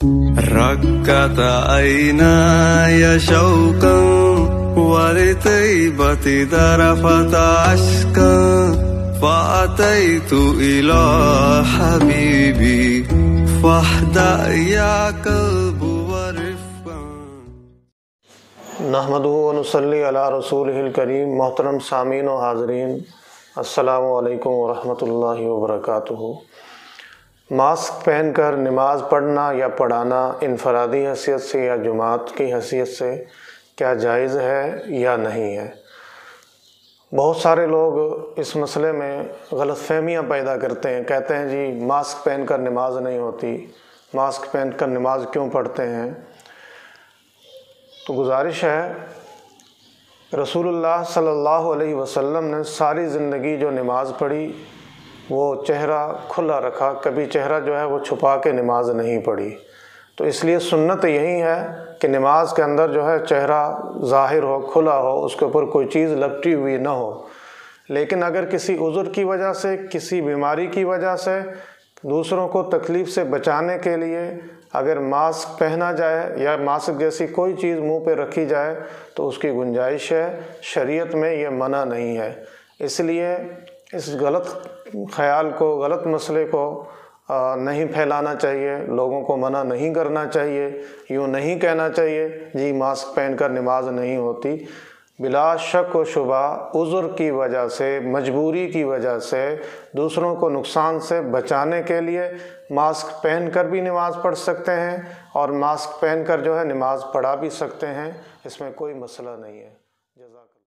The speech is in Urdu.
ركت عيناي شوقا ولطيبة ذرفت عشقا فأتيت إلى حبيبي فاهدأ يا قلب ورفقا. نحمدہ و نصلی علی رسولہ الکریم. محترم سامعین و حاضرین، السلام علیکم ورحمۃ اللہ وبرکاتہ. ماسک پہن کر نماز پڑھنا یا پڑھانا انفرادی حیثیت سے یا جماعت کی حیثیت سے کیا جائز ہے یا نہیں ہے؟ بہت سارے لوگ اس مسئلے میں غلط فہمیاں پیدا کرتے ہیں. کہتے ہیں جی ماسک پہن کر نماز نہیں ہوتی، ماسک پہن کر نماز کیوں پڑھتے ہیں؟ تو گزارش ہے، رسول اللہ صلی اللہ علیہ وسلم نے ساری زندگی جو نماز پڑھی وہ چہرہ کھلا رکھا، کبھی چہرہ جو ہے وہ چھپا کے نماز نہیں پڑھی. تو اس لیے سنت یہی ہے کہ نماز کے اندر جو ہے چہرہ ظاہر ہو، کھلا ہو، اس کے اوپر کوئی چیز لپٹی ہوئی نہ ہو. لیکن اگر کسی عذر کی وجہ سے، کسی بیماری کی وجہ سے دوسروں کو تکلیف سے بچانے کے لیے اگر ماسک پہنا جائے یا ماسک جیسی کوئی چیز منہ پہ رکھی جائے تو اس کی گنجائش ہے. شریعت میں یہ منع نہیں ہے. اس لیے اس غلط خیال کو، غلط مسئلے کو نہیں پھیلانا چاہیے، لوگوں کو منع نہیں کرنا چاہیے. یوں نہیں کہنا چاہیے جی ماسک پہن کر نماز نہیں ہوتی. بلا شک و شبہ عذر کی وجہ سے، مجبوری کی وجہ سے دوسروں کو نقصان سے بچانے کے لیے ماسک پہن کر بھی نماز پڑھ سکتے ہیں اور ماسک پہن کر جو ہے نماز پڑھا بھی سکتے ہیں. اس میں کوئی مسئلہ نہیں ہے.